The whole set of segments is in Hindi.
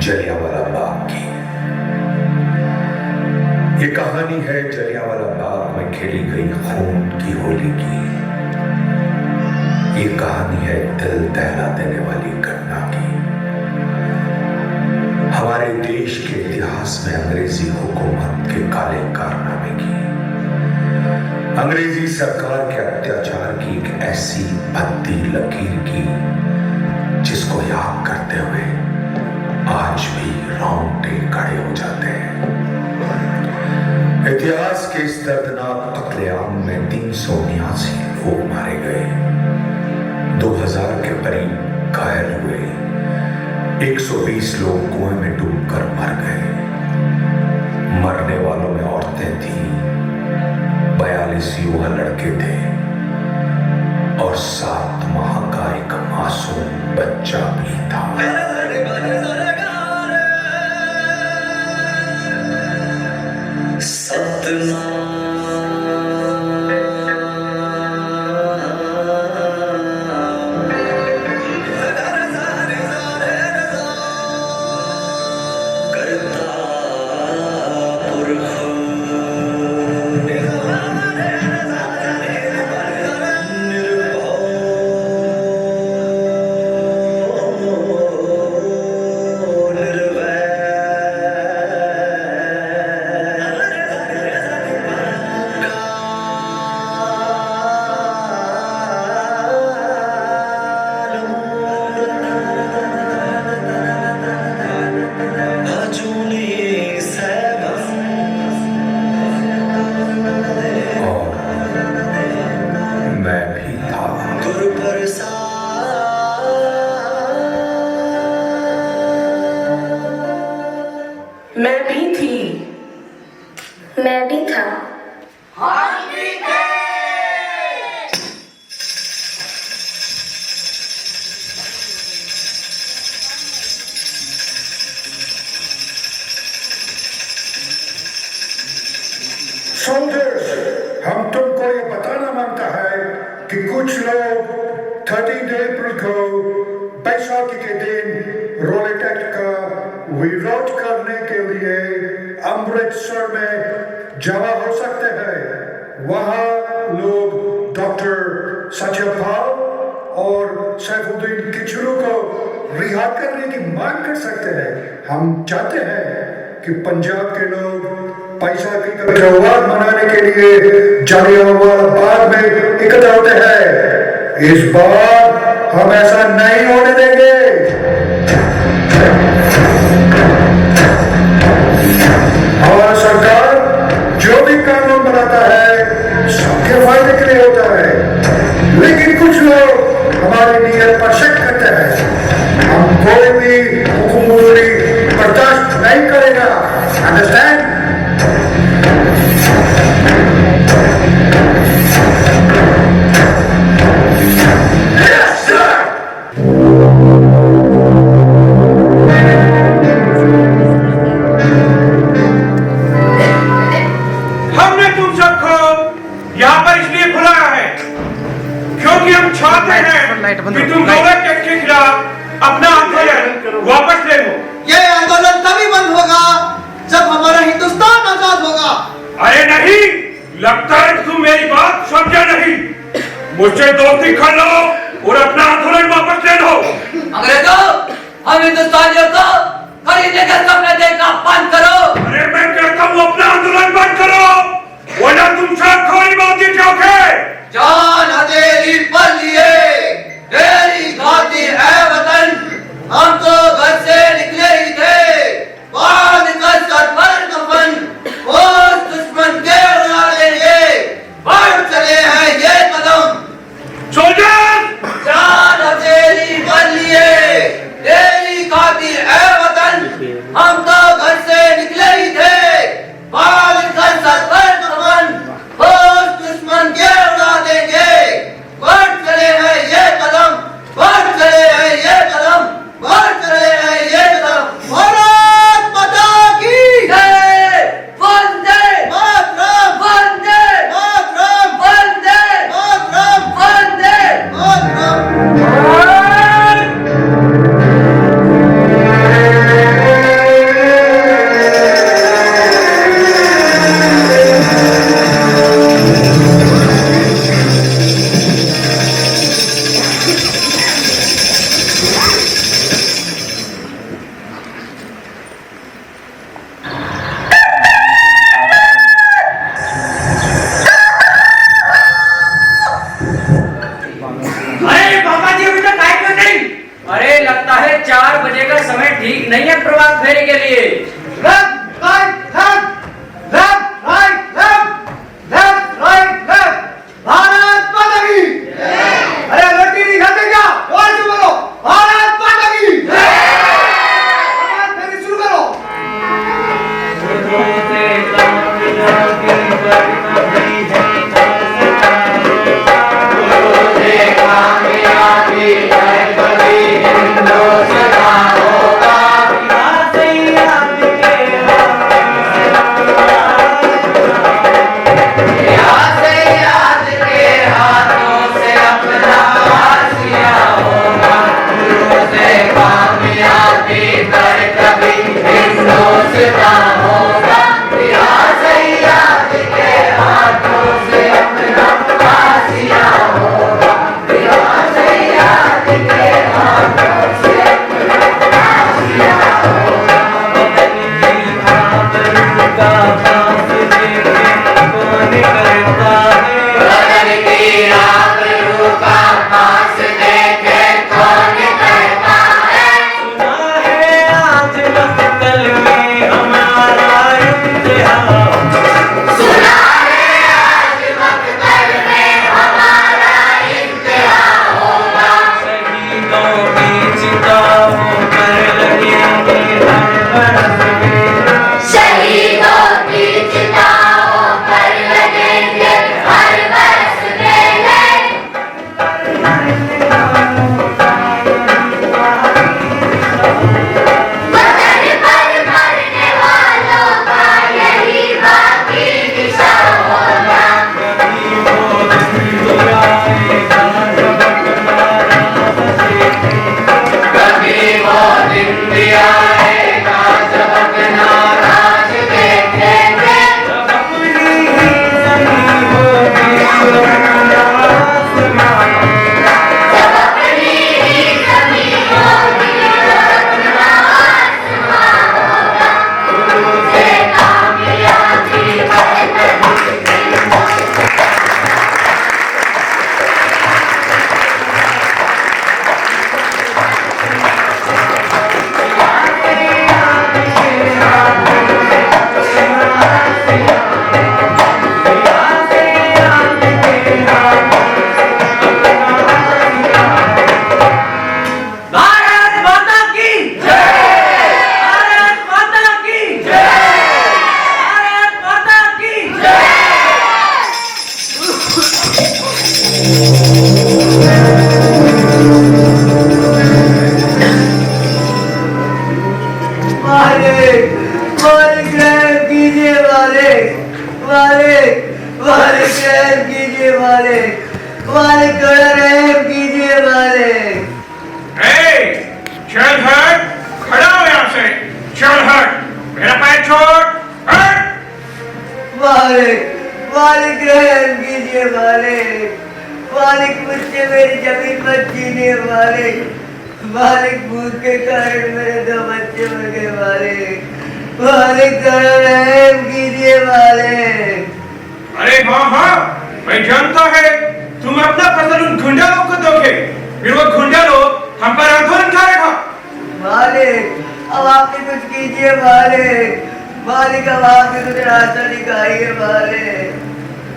जलियांवाला बाग की। ये कहानी है जलियांवाला बाग में खेली गई खून की होली की। ये कहानी है दिल दहला देने वाली घटना की। हमारे देश के इतिहास में अंग्रेजी हुकूमत के काले कारनामे की, अंग्रेजी सरकार के अत्याचार की एक ऐसी भद्दी लकीर की जिसको याद करते हुए आज भी रोंगटे खड़े हो जाते हैं। इतिहास के इस दर्दनाक कत्लेआम में 389 लोग मारे गए, 2000 के करीब घायल हुए, 120 लोग कुएं में डूबकर मर गए। मरने वालों में औरतें थीं, 42 युवा लड़के थे और 7 माह का एक मासूम बच्चा भी था। मैं भी थी, मैं भी था। सोल्जर्स, हम तुमको ये बताना मांगता है कि कुछ लोग 13 अप्रैल को बैसाखी के दिन रोलेट एक्ट का विरोध करने के लिए अमृतसर में जमा हो सकते हैं। वहाँ लोग डॉक्टर सत्यपाल और सैफुद्दीन किचलू को रिहा करने की मांग कर सकते हैं। हम चाहते हैं कि पंजाब के लोग बैसाखी का त्योहार मनाने के लिए जलियांवाला बाग में इकट्ठा होते हैं। इस बार हम ऐसा नहीं होने देंगे। हमारा सरकार जो भी कानून बनाता है सबके फायदे के लिए होता है, लेकिन कुछ लोग हमारी नीयत पर शक करते हैं। हम कोई भी हुकुमत बर्दाश्त नहीं करेगा। अंडरस्टैंड? कि तुम रोलेट एक्ट के खिलाफ अपना आंदोलन वापस ले लो। ये आंदोलन तभी बंद होगा जब हमारा हिंदुस्तान आजाद होगा। अरे नहीं, लगता है तुम मेरी बात समझा नहीं। मुझसे दोस्ती कर लो और अपना आंदोलन वापस ले लो। अंग्रेजों, हम हिंदुस्तानियों को खरीदने का सपना देखना बंद करो। अरे मैं कहता हूँ अपना आंदोलन बंद करो, वरना तुम सब खोरी बाजी जाओगे। जान हथेली पर लिए तेरी खातिर है वतन, हम तो घर से निकले ही थे, बांध कर सर पर कफन, उस दुश्मन के उड़ा देंगे, बढ़ चले हैं ये कदम। सोल्जर, जान हथेली पर लिए तेरी खातिर है वतन, हम तो घर से निकले ही थे, बांध कर सर पर कफन, उस दुश्मन के उड़ा देंगे, बढ़ चले हैं ये कदम, बढ़ चले हैं ये कदम, बढ़ चले हैं ये कदम। भारत माता की जय। वंदे मातरम, वंदे मातरम, वंदे मातरम, वंदे मातरम। ठीक नहीं है प्रभात फेरी के लिए। Left right left left right left left right left. Bharat माता की जय। अरे रोटी नहीं खाते क्या? जोर से बोलो भारत माता की जय। प्रभात फेरी शुरू करो।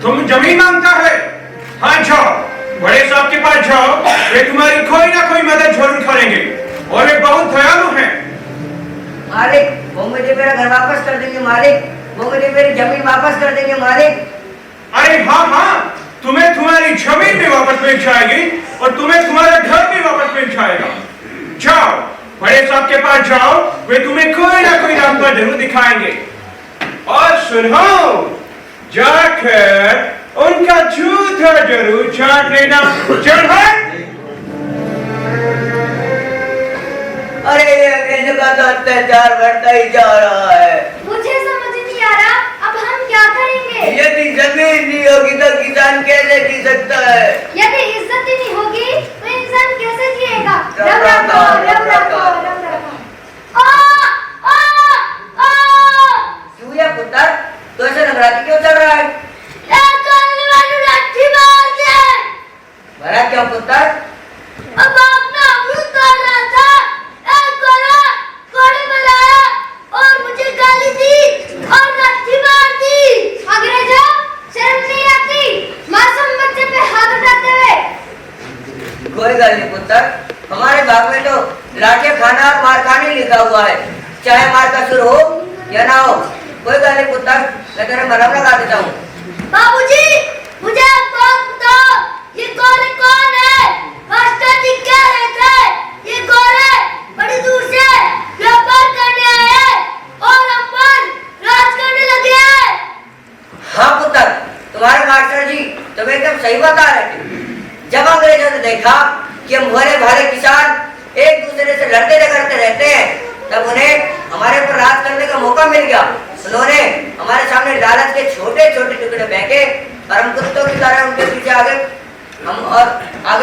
तुम जमीन मांगता है? हाँ जाओ, बड़े साहब के पास जाओ, वे तुम्हारी कोई ना कोई मदद जरूर करेंगे और वे बहुत दयालु हैं। मालिक, वो मुझे मेरा घर वापस कर देंगे मालिक, वो मुझे मेरी जमीन वापस कर देंगे मालिक। अरे हाँ हाँ, तुम्हें तुम्हारी जमीन भी वापस मिल जाएगी और तुम्हें तुम्हारा घर भी वापस मिल जाएगा। जाओ, बड़े साहब के पास जाओ, वे तुम्हें कोई ना कोई रास्ता जरूर दिखाएंगे। और सुनो, जाकर उनका जूता जरूर चाट लेना। चल भाई। अरे ये अंग्रेजों का तो अत्याचार बढ़ता ही जा रहा है। मुझे समझ नहीं आ रहा, अब हम क्या करेंगे? यदि जमीन नहीं होगी तो किसान कैसे जी सकता है? यदि इज्जत ही नहीं होगी तो इंसान कैसे जिएगा? रब रखो, रब रखो, रब रखो। क्यों या पुत्र, तो ऐसे नगराती क्यों चल रहा है? भरा क्यों पुत्र? अब आपने अमरूद तोड़ रहा था, एक कोरा लिखा हुआ है, चाहे मार का सुर हो या ना हो। कोई गल नहीं पुत्र, मैं तेरे मरहम लगा देता हूँ। बाबूजी, मुझे एक बात बताओ, ये गोरे कौन है? मास्टर जी कह रहे थे ये गोरे बड़ी दूर से व्यापार करने आए हैं और हम पर राज करने लगे हैं। हाँ पुत्र, तुम्हारे मास्टर जी तुम्हें एकदम सही बता रहे थे। जब अंग्रेजों ने देखा कि हम भोले भाले किसान एक दूसरे से लड़ते झगड़ते रहते हैं, तब उन्हें हमारे पर राज करने का मौका मिल गया। उन्होंने हमारे सामने लालच के छोटे छोटे टुकड़े फेंके और हम कुत्तों की तरह उनके पीछे आगे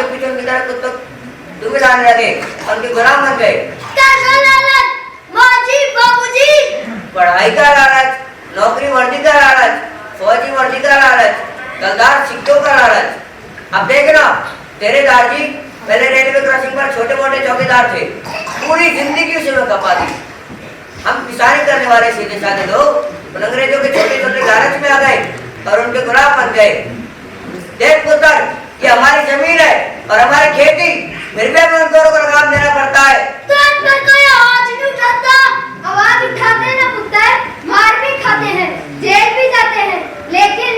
पीछे उनकी तरह कुत्तों डूबे जाने लगे और उनके गुलाम बन गए। कैसा लालच? माँ जी, बाबूजी, पढ़ाई का लालच, नौकरी वर्दी का लालच, फौजी वर्दी का लालच, गलदार सिक्कों का लालच। अब देखना, तेरे दादी पहले रेलवे क्रॉसिंग पर छोटे मोटे चौकीदार थे, पूरी जिंदगी उसी में खपा दी। हम किसानी करने वाले सीधे साधे लोग उन अंग्रेजों के छोटे छोटे लालच में आ गए और उनके गुलाम बन गए। देख पुत्र, ये हमारी जमीन है और हमारी खेती, फिर भी हमें उन दोनों को लगाम देना पड़ता है। तो इन पर कोई आवाज नहीं उठाता? आवाज उठाते हैं ना पुत्र, मार भी खाते हैं, जेल भी जाते हैं, लेकिन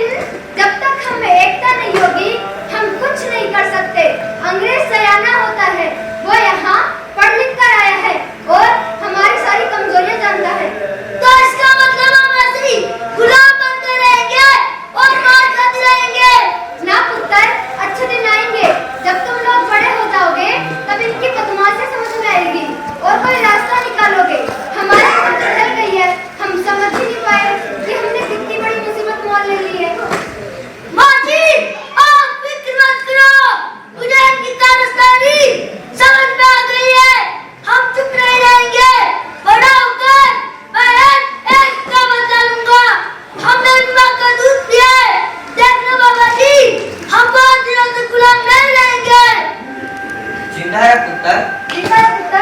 जब तक हमें एकता नहीं होगी हम कुछ नहीं कर सकते। अंग्रेज सयाना होता है, वो यहाँ पढ़ लिख कर आया है और हमारी सारी कमजोरियां जानता है। तो इसका मतलब हम ऐसे ही गुलाम बनते रहेंगे और मार खाते रहेंगे ना पुत्र। अच्छे दिन आएंगे जब तुम लोग बड़े हो जाओगे, तब इनकी बदमाशी समझ में आएगी और कोई रास्ता निकालोगे। हमारी समझ चल गई है, हम समझ ही नहीं पाए कि हमने कितनी बड़ी मुसीबत मोल ले ली है। माँ जी, आप फिक्र मत करो, मुझे इनकी कारस्तानी समझ में आ गई है। हम चुप नहीं रहेंगे, बड़ा होकर मैं एक का बदला लूंगा। हमने इन माँ का दूध पिया है, देखना बाबा जी, हम बहुत दिनों से गुलाम नहीं रहेंगे। जिंदा है पुत्र, जिंदा है पुत्र।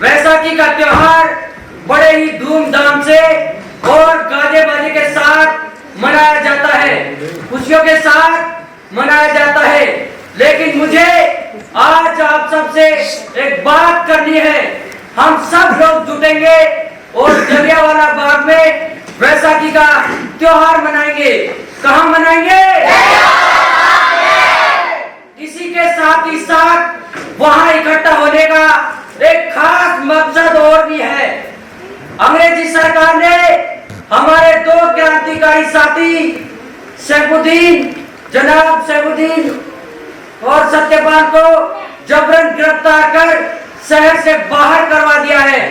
वैसाखी का त्योहार बड़े ही धूमधाम से और गाजे बाजे के साथ मनाया जाता है, खुशियों के साथ मनाया जाता है। लेकिन मुझे आज आप सबसे एक बात करनी है। हम सब लोग जुटेंगे और जलियांवाला बाग में वैसाखी का त्योहार मनाएंगे। कहाँ मनाएंगे? इसी के साथ ही साथ वहां इकट्ठा होने का एक खास मकसद और भी है। अंग्रेजी सरकार ने हमारे दो क्रांतिकारी साथी सैफुद्दीन, जनाब सैफुद्दीन और सत्यपाल को जबरन गिरफ्तार कर शहर से बाहर करवा दिया है।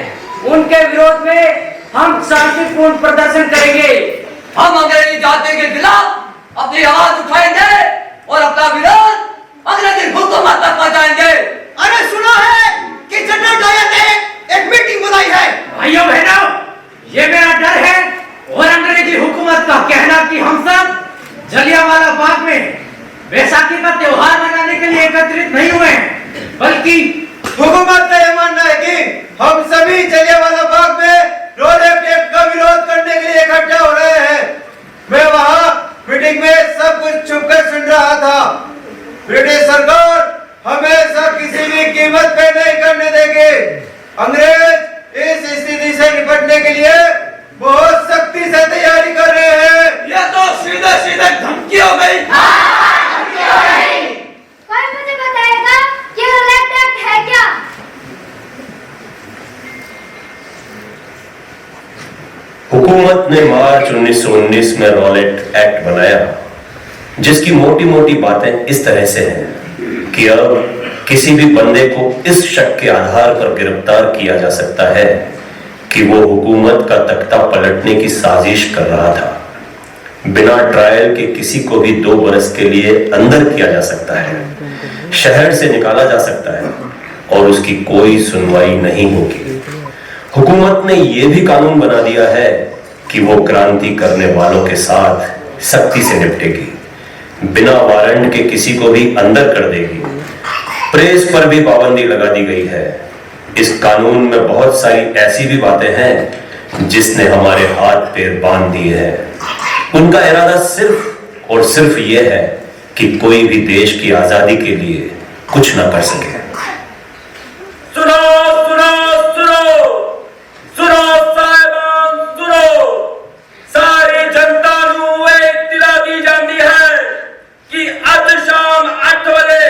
उनके विरोध में हम शांतिपूर्ण प्रदर्शन करेंगे। हम अंग्रेजी जाति के खिलाफ अपनी आवाज उठाएंगे और अपना विरोध अंग्रेजी कीमत पे नहीं करने देंगे। अंग्रेज इस स्थिति से निपटने के लिए बहुत सख्ती से तैयारी कर रहे हैं। ये तो सीधे सीधे धमकी हो गई। कोई मुझे बताएगा कि रोलेट एक्ट है क्या? हुकूमत ने मार्च 1919 में रॉलेट एक्ट बनाया, जिसकी मोटी मोटी बातें इस तरह से हैं कि अब किसी भी बंदे को इस शक के आधार पर गिरफ्तार किया जा सकता है कि वो हुकूमत का तख्ता पलटने की साजिश कर रहा था। बिना ट्रायल के किसी को भी 2 बरस के लिए अंदर किया जा सकता है, शहर से निकाला जा सकता है और उसकी कोई सुनवाई नहीं होगी। हुकूमत ने यह भी कानून बना दिया है कि वो क्रांति करने वालों के साथ सख्ती से निपटेगी, बिना वारंट के किसी को भी अंदर कर देगी। प्रेस पर भी पाबंदी लगा दी गई है। इस कानून में बहुत सारी ऐसी भी बातें हैं जिसने हमारे हाथ पैर बांध दिए हैं। उनका इरादा सिर्फ और सिर्फ यह है कि कोई भी देश की आजादी के लिए कुछ ना कर सके। सुनो सुनो सुनो सुनो साहिबान सुनो, सारी जनता नूं इत्तला दी जाती है कि अज शाम 8 बजे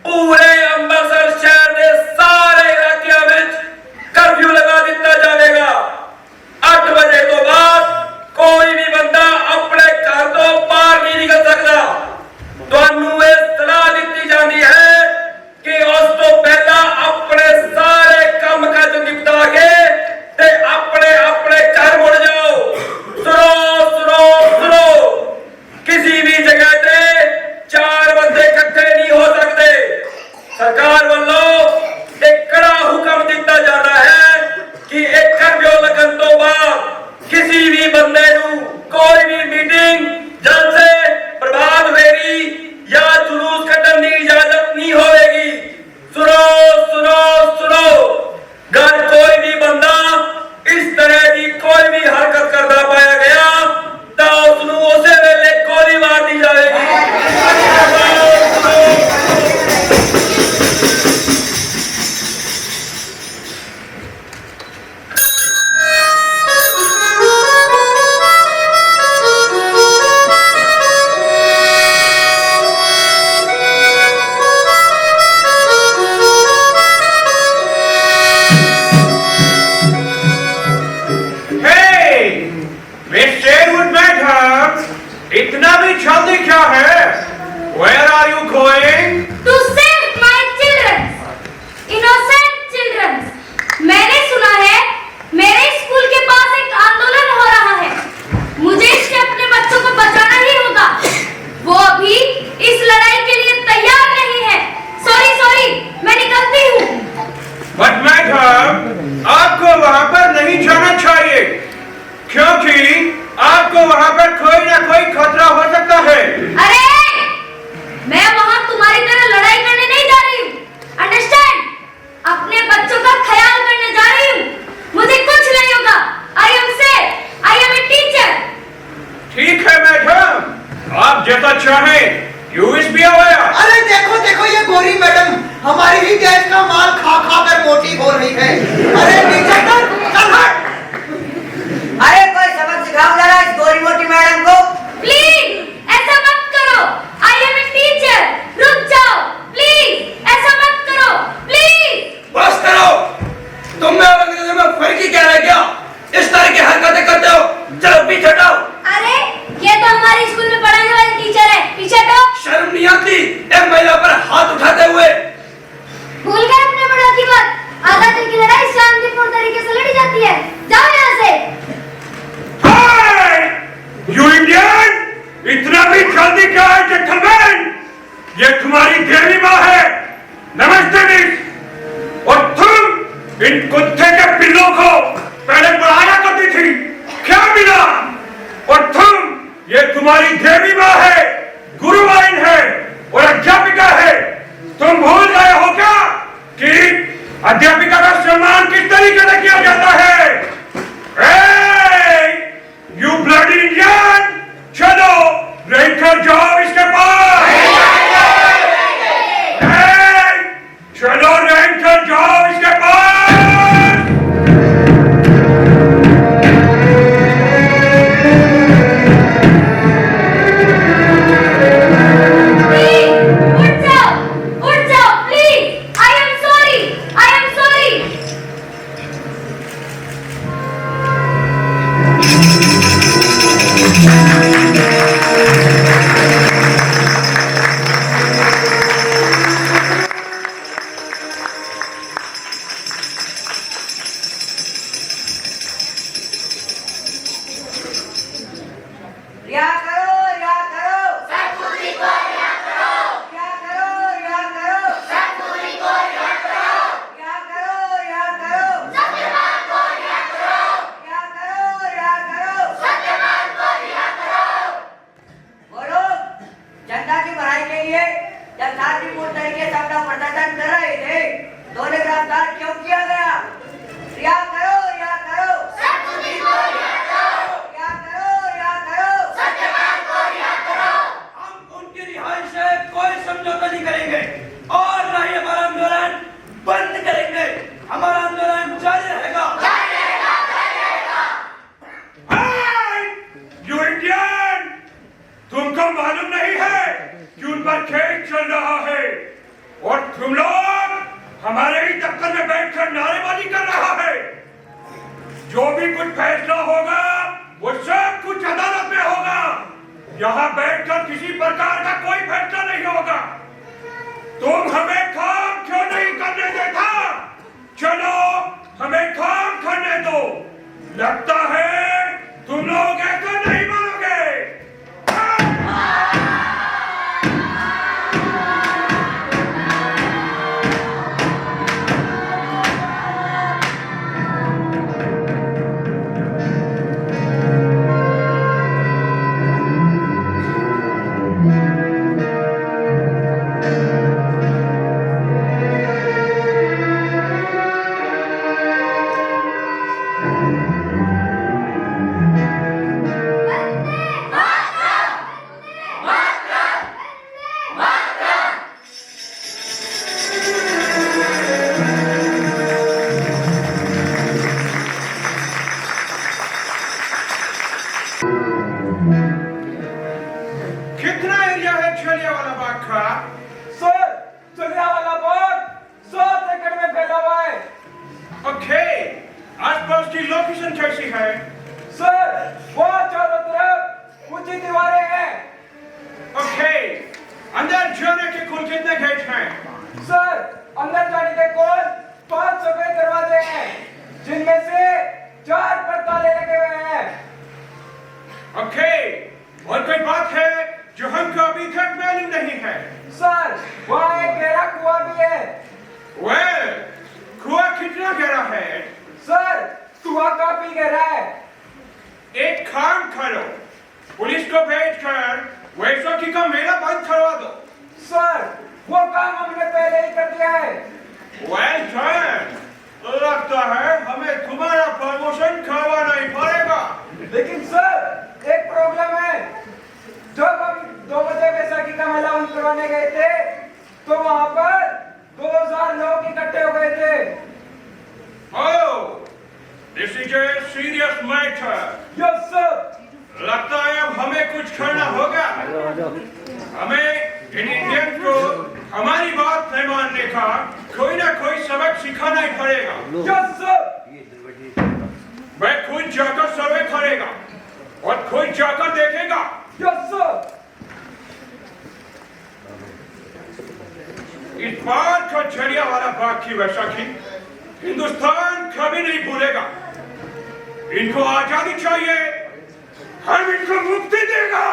पूरे अंमृतसर शहर के सारे इलाकों में कर्फ्यू लगा दिता जाएगा। 8 बजे तो बाद कोई भी बंदा अपने घर तो बाहर नहीं निकल सकता। ਤੁਹਾਨੂੰ ਇਹ ਸਲਾਹ ਦਿੱਤੀ ਜਾਂਦੀ है कि उस शांतिपूर्ण तरीके से अपना प्रदर्शन कर रहे थे तो उन्हें गिरफ्तार क्यों किया गया? रिहा करो, रिहा करो, रिहा करो, रिहा करो, हम उनकी रिहाई से कोई समझौता नहीं करेंगे और ना ही हमारा आंदोलन बंद करेंगे। हमारा आंदोलन जारी रहेगा। यू इंडियन, तुमको मालूम नहीं है कि उन पर खेल चल रहा है और तुम लोग हमारे ही दफ्तर में बैठकर नारेबाजी कर रहा है। जो भी कुछ फैसला होगा वो सब कुछ अदालत में होगा। यहाँ बैठकर किसी प्रकार का कोई फैसला नहीं होगा। तुम हमें काम क्यों नहीं करने देता? चलो हमें काम करने दो। लगता है तुम लोग ऐसा नहीं मानोगे। कितना एरिया है जलियांवाला बाग का? सर, जलियांवाला बाग 7 एकड़ में फैला हुआ है। ओके, आसपास की लोकेशन कैसी है? सर, वहाँ चारों तरफ ऊंची दीवारें हैं। ओके, अंदर जाने के कुल कितने गेट हैं? सर, अंदर जाने के कुल 5 सफेद दरवाजे हैं, जिनमें से 4 पर ताले लगे हुए हैं। ओके, और कोई बात है जो हमको अभी तक मालूम नहीं है? सर, वहाँ एक गहरा कुआं भी है। वेल, कुआं कितना गहरा है? सर, कुआं काफी गहरा है। एक काम करो, पुलिस को भेजकर वैशाखी का मेला बंद करवा दो। सर, वो काम हमने पहले ही कर दिया है। वेल डन, लगता है हमें तुम्हारा प्रमोशन करवाना ही पड़ेगा। लेकिन सर, एक प्रॉब्लम है। जब हम 2 बजे बैसाखी का मेला बंद करवाने गए थे तो वहां पर 2000 लोग इकट्ठे हो गए थे। Oh, this is a serious matter. Yes sir. लगता है अब हमें कुछ करना होगा। हमें इन इंडियन को हमारी बात नहीं मानने का कोई ना कोई सबक सिखाना ही पड़ेगा। Yes sir. मैं खुद जाकर सर्वे करेगा और खुद जाकर देखेगा। Yes sir. इस बार का जलियांवाला बाग की वैशाखी हिंदुस्तान कभी नहीं भूलेगा। इनको आजादी चाहिए, हम इनको मुक्ति देगा।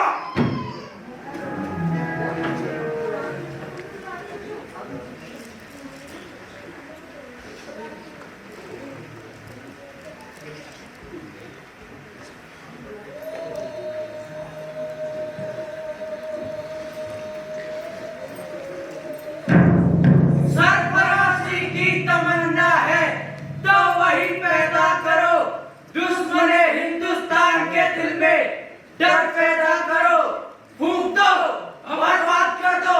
सरफराजी की तमन्ना है तो वही पैदा करो। दुश्मने हिंदुस्तान के दिल में डर पैदा करो। फूंक दो, बर्बाद कर दो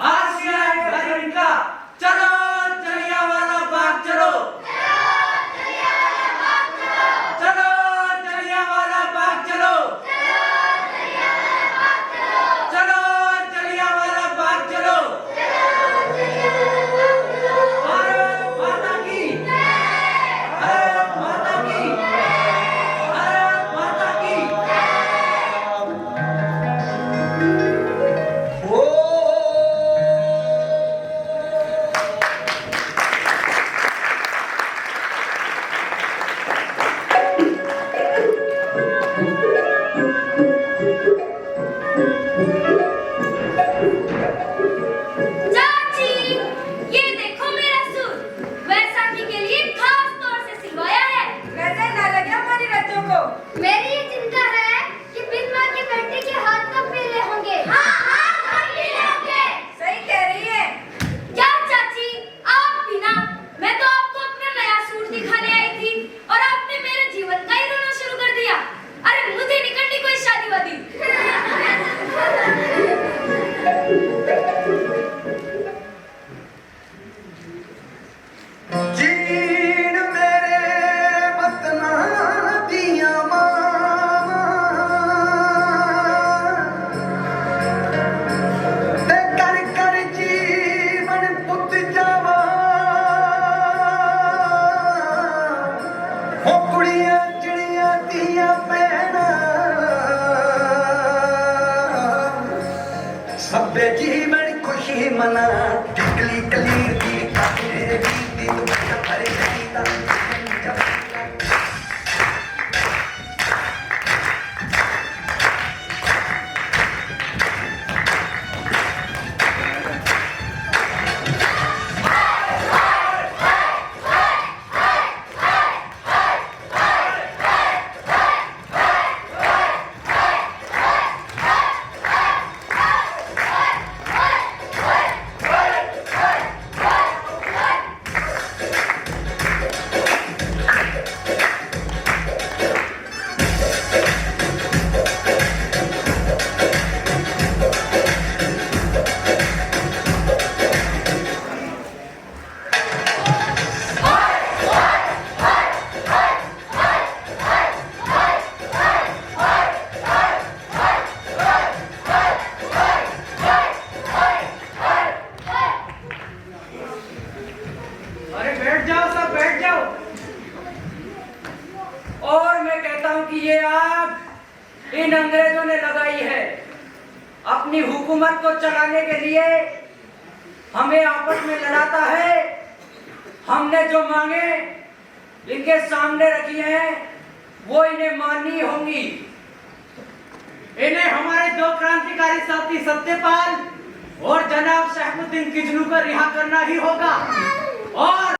आसिया है इनका। चलो जलियांवाला बाग चलो। चलो जलियांवाला बाग चलो। चलो जलियांवाला बाग चलो। भारत माता की, भारत माता की, भारत माता की। मना टिकली कली दी काहे दी तू भरे दी और मैं कहता हूं कि ये आग इन अंग्रेजों ने लगाई है अपनी हुकूमत को चलाने के लिए। हमें आपस में लड़ाता है। हमने जो मांगे इनके सामने रखी हैं वो इन्हें माननी होंगी। इन्हें हमारे दो क्रांतिकारी साथी सत्यपाल और जनाब शहमुद्दीन किजलू को रिहा करना ही होगा। और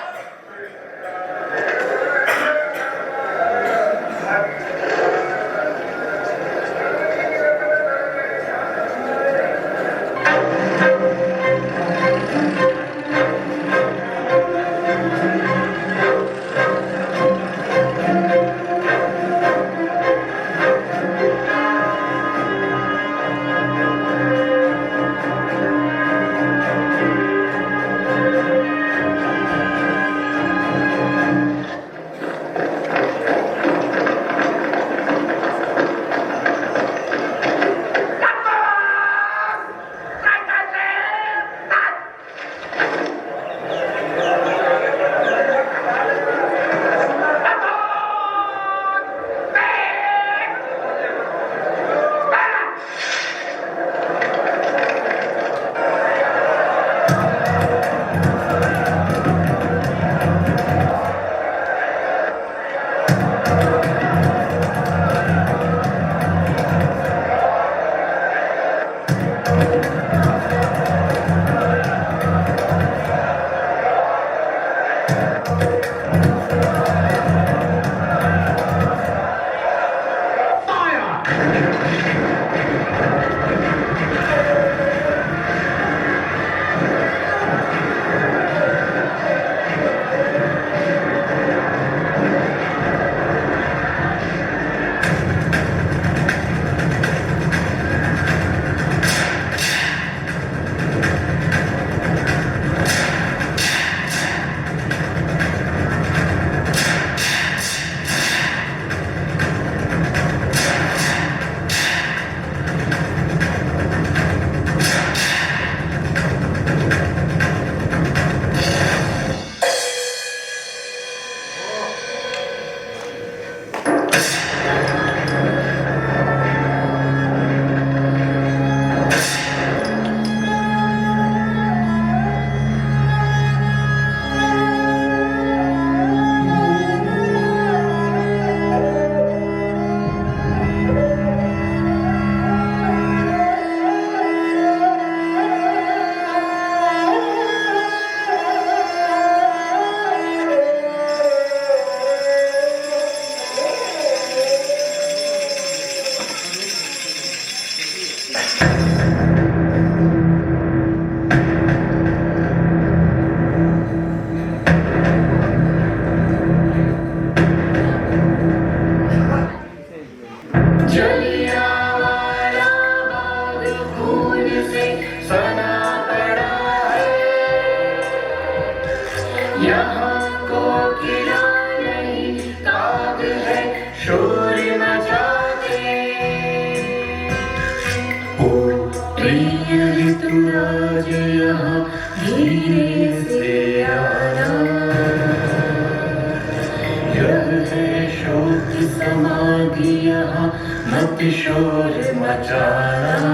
शोर मचाना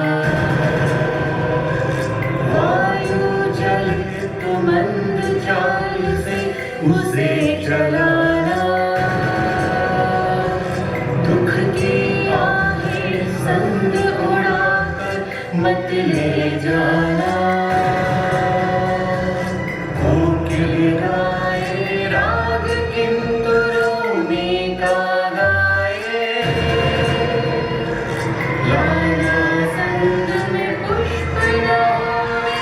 वायु उसे जलाना, दुख की आहें संग उड़ाकर मत ले जाना। कोकिल गाए राग किंतुरों में का गाए, लाना संग में पुष्प लाए।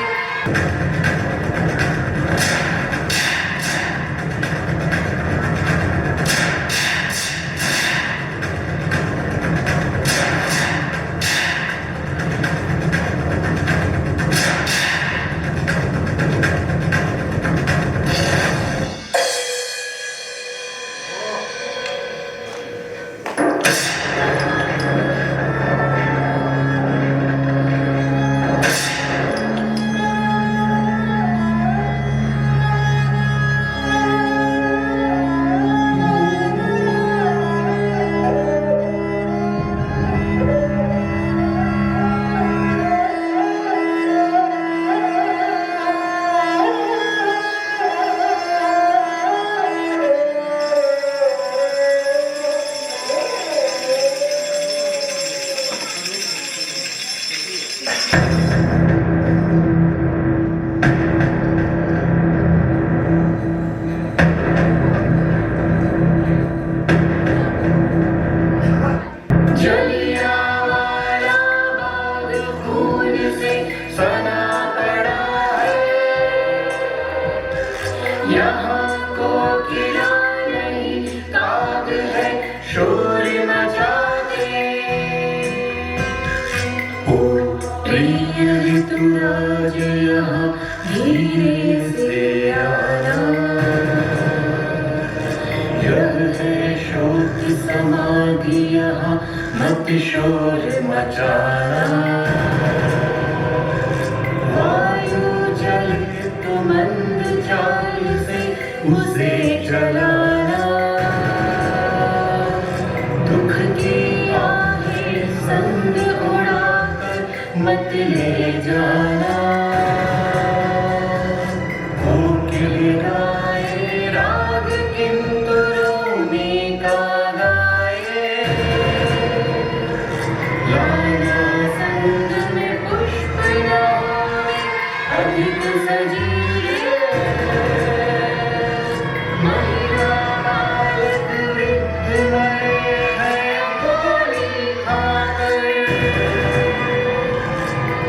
जलियांवाला बाग खून से सना पड़ा है, यहाँ कोकिला नहीं काग है शोर मचाते। ओ प्रिय ऋतुराज यहाँ धीरे से आना, यह है शोक समाधि यहाँ मत शोर मचाना। वायु जल मंद चाल से उसे जलाना, दुख की आहें संग उड़ाकर मत ले जाना। कोकिल गाए राग किंतुरों में का गाए, लाना संग में पुष्प लाए। अधिक सजीले महिला बालक वृद्ध मरे हैं गोली खाकर,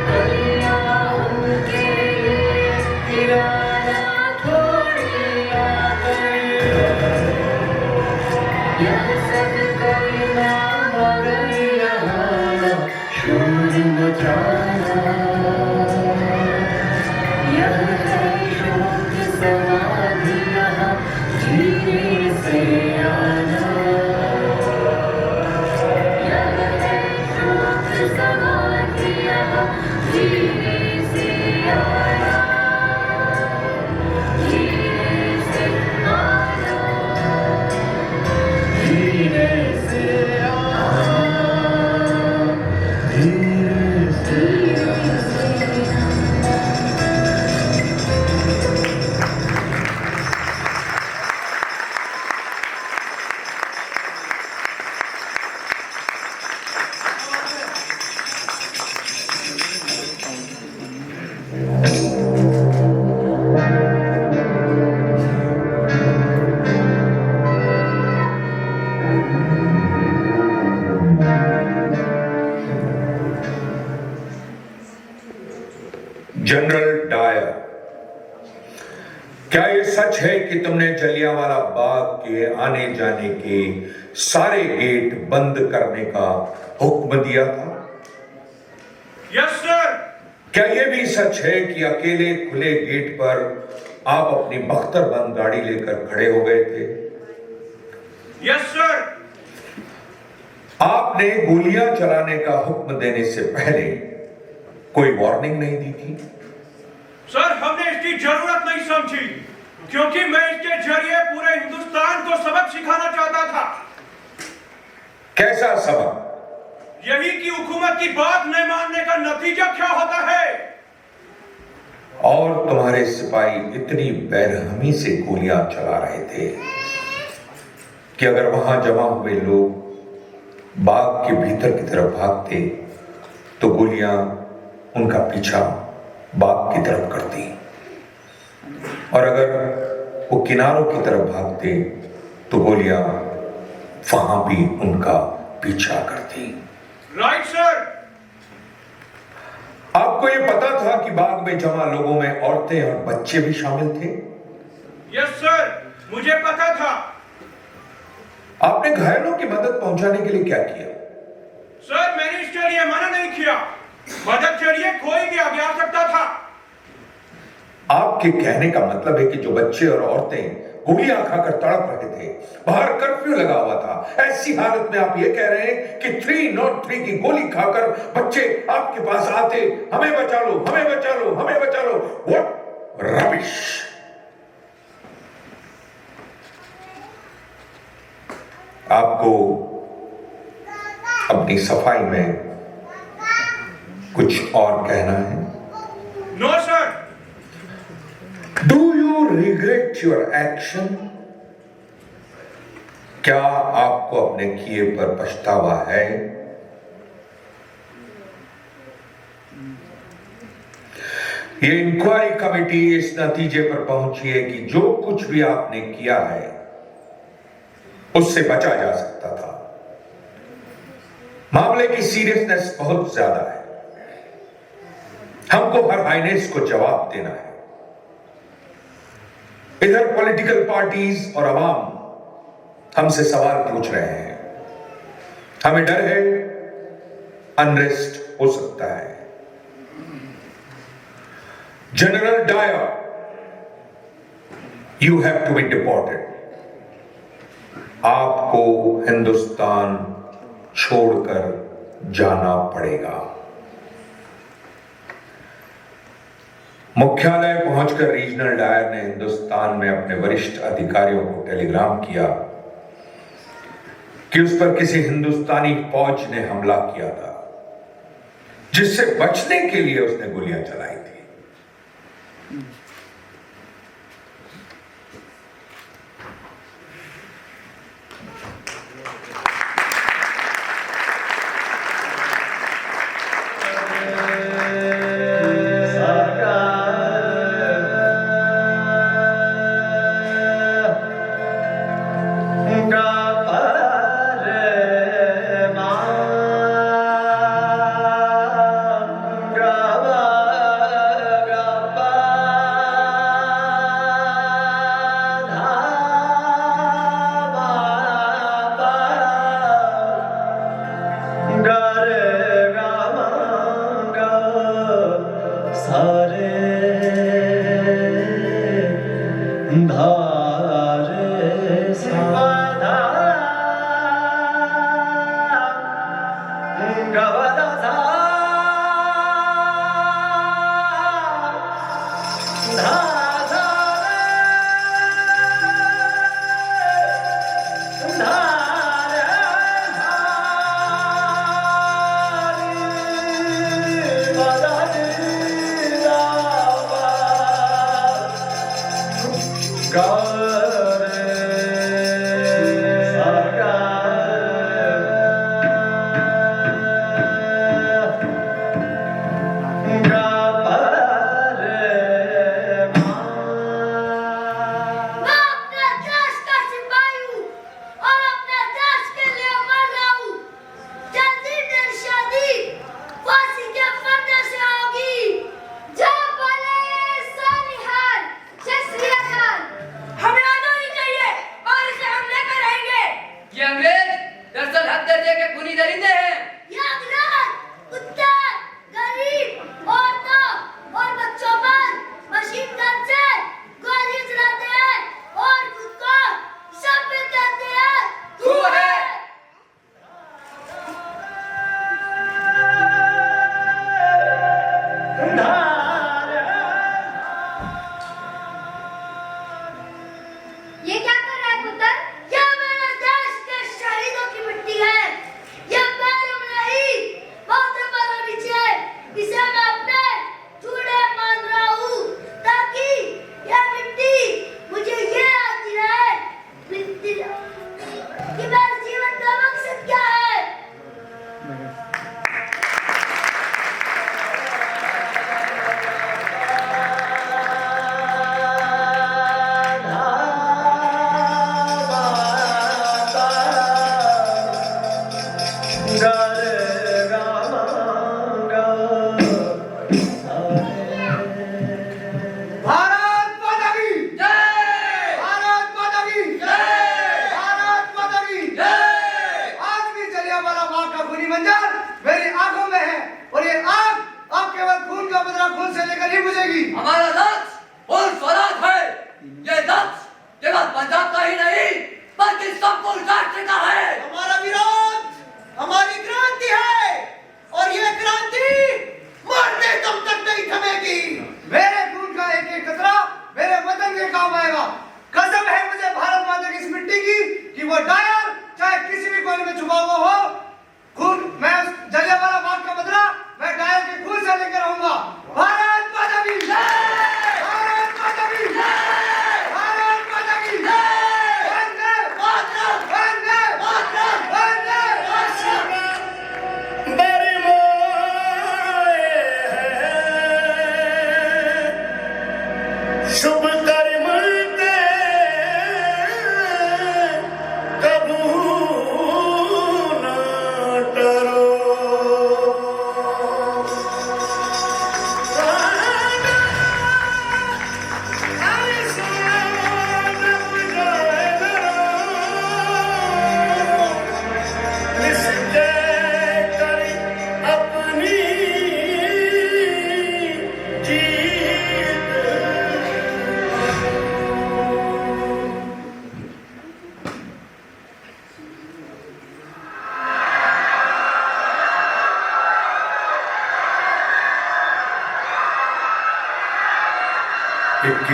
कलियां उनके लिए गिराना थोड़ी आकर। यह सब करना मगर यहाँ शोर मचाना, यह है शोक समाधि यहाँ धीरे से आना। यह है शोक समाधि यहाँ धीरे से आना, धीरे से आना, धीरे से आना, धीरे से जनरल डायर, क्या ये सच है कि तुमने जलियांवाला बाग के आने जाने के सारे गेट बंद करने का हुक्म दिया था? Yes sir. क्या यह भी सच है कि अकेले खुले गेट पर आप अपनी बख्तरबंद गाड़ी लेकर खड़े हो गए थे? Yes sir. आपने गोलियां चलाने का हुक्म देने से पहले कोई वार्निंग नहीं दी थी? सर, हमने इसकी जरूरत नहीं समझी, क्योंकि मैं इसके जरिए पूरे हिंदुस्तान को सबक सिखाना चाहता था। कैसा सबक? यही कि हुकूमत की बात न मानने का नतीजा क्या होता है। और तुम्हारे सिपाही इतनी बेरहमी से गोलियां चला रहे थे कि अगर वहां जमा हुए लोग बाग के भीतर की तरफ भागते तो गोलियां उनका पीछा बाग की तरफ करती, और अगर वो किनारों की तरफ भागते तो गोलियां वहां भी उनका पीछा करती। Right sir. आपको ये पता था कि बाग में जमा लोगों में औरतें और बच्चे भी शामिल थे? यस सर, मुझे पता था। आपने घायलों की मदद पहुंचाने के लिए क्या किया? सर, मैंने इसके लिए मना नहीं किया। मदद के लिए कोई भी आगे आ सकता था। आपके कहने का मतलब है कि जो बच्चे और औरतें गोलियां खाकर तड़प रहे थे, बाहर कर्फ्यू लगा हुआ था, ऐसी हालत में आप ये कह रहे हैं कि 303 की गोली खाकर बच्चे आपके पास आते, हमें बचा लो, हमें बचा लो, हमें बचा लो। What rubbish! आपको अपनी सफाई में कुछ और कहना है? No sir. Do you regret your action? क्या आपको अपने किए पर पछतावा है? ये इंक्वायरी कमेटी इस नतीजे पर पहुंची है कि जो कुछ भी आपने किया है उससे बचा जा सकता था। मामले की सीरियसनेस बहुत ज्यादा है। हमको हर हाइनेस को जवाब देना है। इधर पॉलिटिकल पार्टीज और अवाम हमसे सवाल पूछ रहे हैं। हमें डर है अनरेस्ट हो सकता है। General Dyer, you have to be deported. आपको हिंदुस्तान छोड़कर जाना पड़ेगा। मुख्यालय पहुंचकर रीजनल डायर ने हिंदुस्तान में अपने वरिष्ठ अधिकारियों को टेलीग्राम किया कि उस पर किसी हिंदुस्तानी फौज ने हमला किया था, जिससे बचने के लिए उसने गोलियां चलाई थी। हमें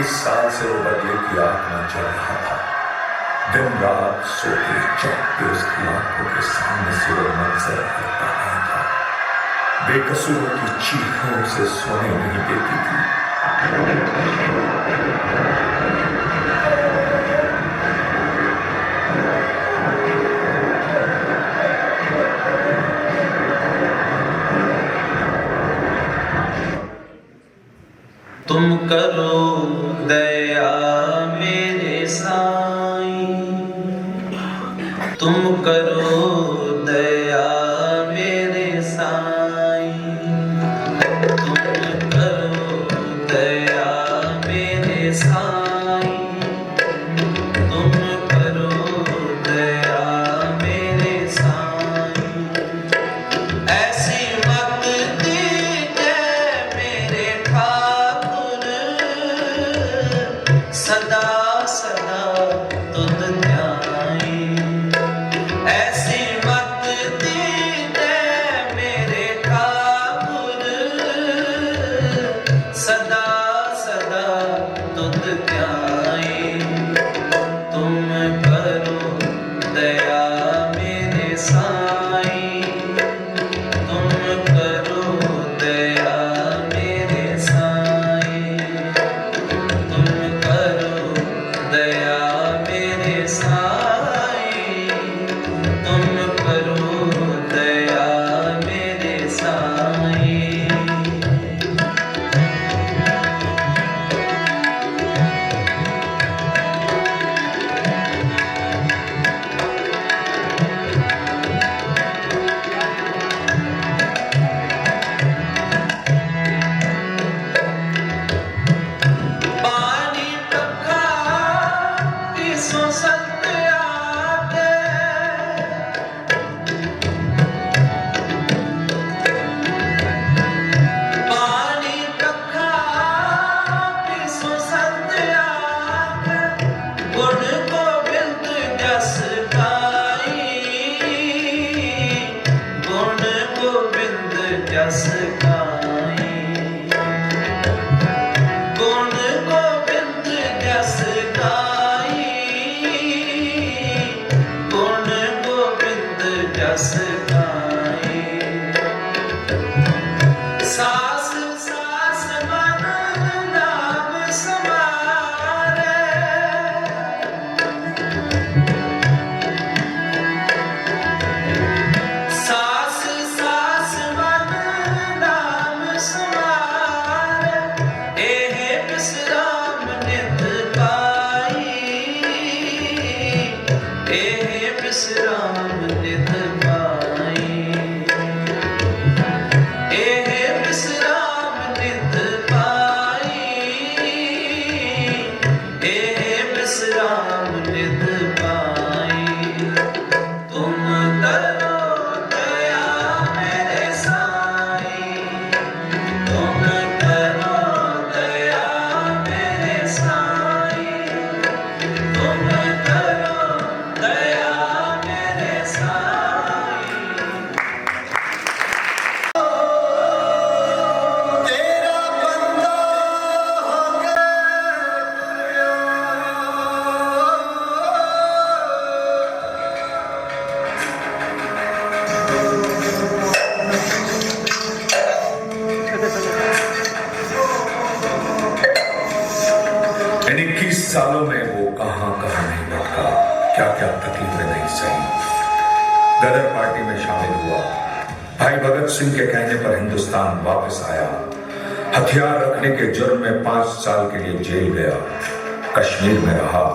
21 साल से वो बदले की आग में जल रहा था। दिन रात सोते जागते उसकी आंखों के सामने से वो मंजर हटता नहीं था। बेकसूरों की चीखों से सोने नहीं देती थी। तुम करो दया मेरे साईं, तुम करो दया मेरे साईं, तुम करो दया मेरे साईं, तुम करो दया मेरे साईं। ऐसी मत दीजिए मेरे ठाकुर, सदा सदा तुध ध्याई। ऐसी मत दीजिए मेरे ठाकुर, सदा सदा तुध ध्याई। तुम करो दया मेरे साईं, तुम करो दया मेरे साईं, तुम करो दया मेरे साईं, तुम करो दया मेरे साईं। पानी टपका तीसों संत आके, पानी टपका तीसों संत आके, गुण गोविंद जस गाई, गुण गोविंद जस गाई। गुण गोविंद जस गाई, गुण गोविंद जस गाई। सास सास मन नाम समारे, सास सास मन नाम समारे। एहे विश्राम नित पाई, एहे विश्राम नित पाई, एहे विश्राम नित पाई, एहे विश्राम नित पाई। तुम करो दया मेरे साईं, तुम करो दया मेरे साईं, तुम करो दया मेरे साईं। तेरा बंदा हो गया इन 21 सालों में वो कहां कहां नहीं भटका, क्या क्या तकलीफें नहीं सही। गदर पार्टी में शामिल हुआ, भाई भगत सिंह के कहने पर हिंदुस्तान वापस आया। हथियार रखने के जुर्म में 5 साल के लिए जेल गया, कश्मीर में रहा।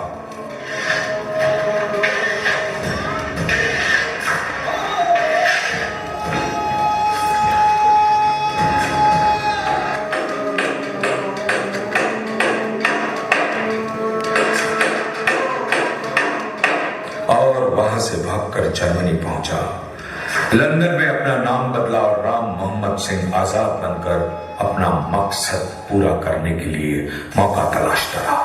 और वहां से भागकर जर्मनी पहुंचा। लंदन में अपना नाम बदला और राम मोहम्मद सिंह आजाद बनकर अपना मकसद पूरा करने के लिए मौका तलाशता रहा।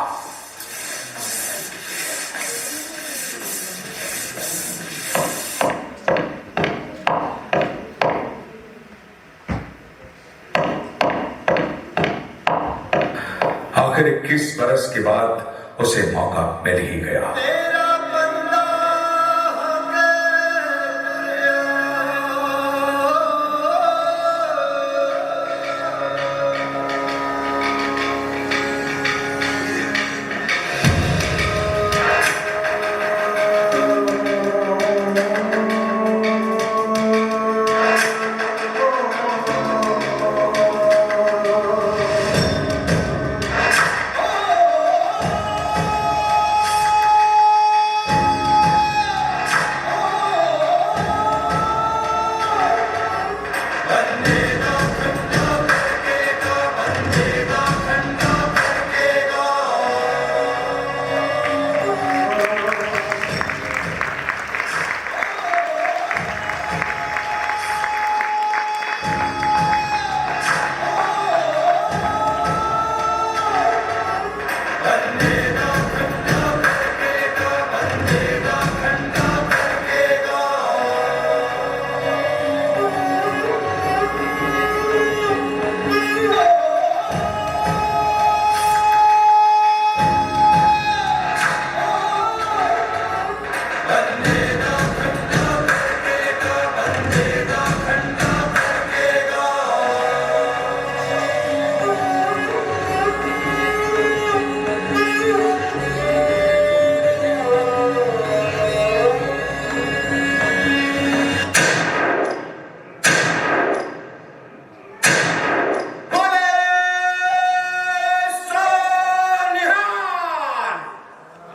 आखिर 21 बरस बरस के बाद उसे मौका मिल ही गया। तेरा बंदा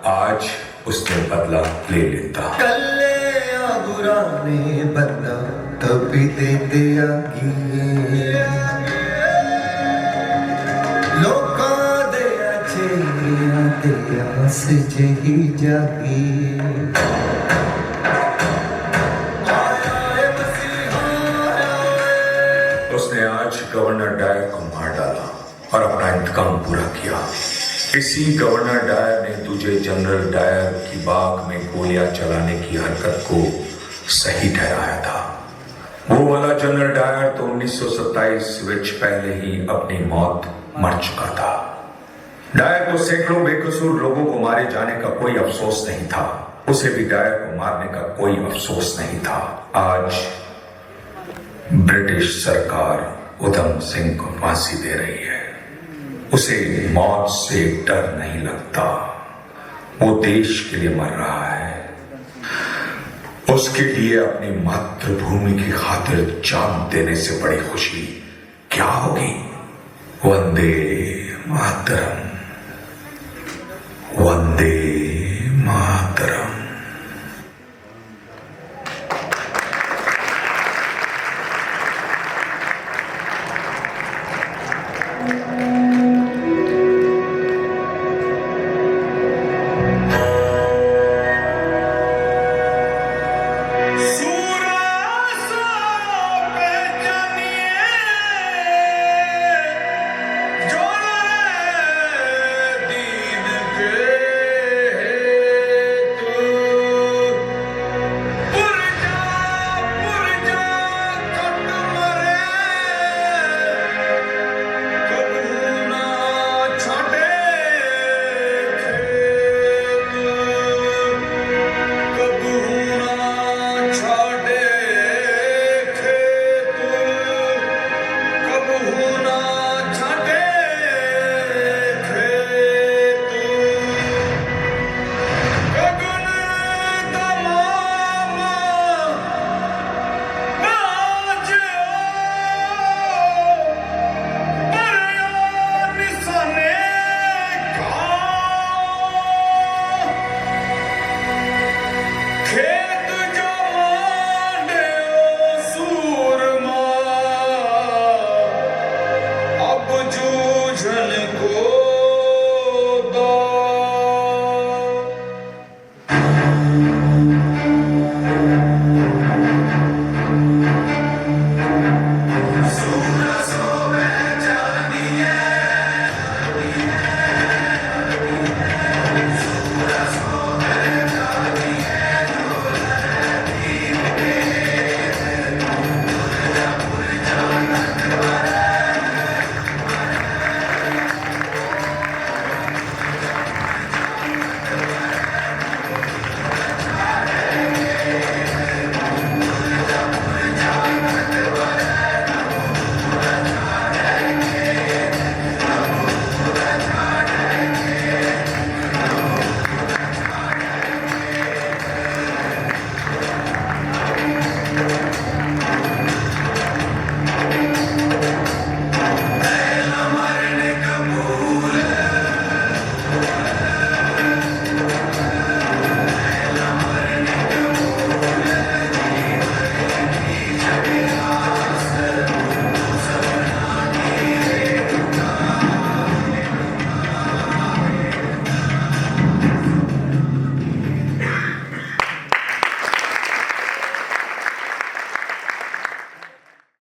आज उसने बदला ले लेता। कल्ले आगुराने बंदा तभी देते आगी लोका दे चेहरिया ते आस जही जागी उसने आज गवर्नर डायर को मार डाला और अपना इंतकाम पूरा किया। इसी गवर्नर डायर ने तुझे जनरल डायर की बाग में गोलियां चलाने की हरकत को सही ठहराया था। वो वाला जनरल डायर तो 1927 विच पहले ही अपनी मौत मर चुका था। डायर को सैकड़ों बेकसूर लोगों को मारे जाने का कोई अफसोस नहीं था। उसे भी डायर को मारने का कोई अफसोस नहीं था। आज ब्रिटिश सरकार उधम सिंह को फांसी दे रही है। उसे मौत से डर नहीं लगता। वो देश के लिए मर रहा है। उसके लिए अपनी मातृभूमि की खातिर जान देने से बड़ी खुशी क्या होगी? वंदे मातरम।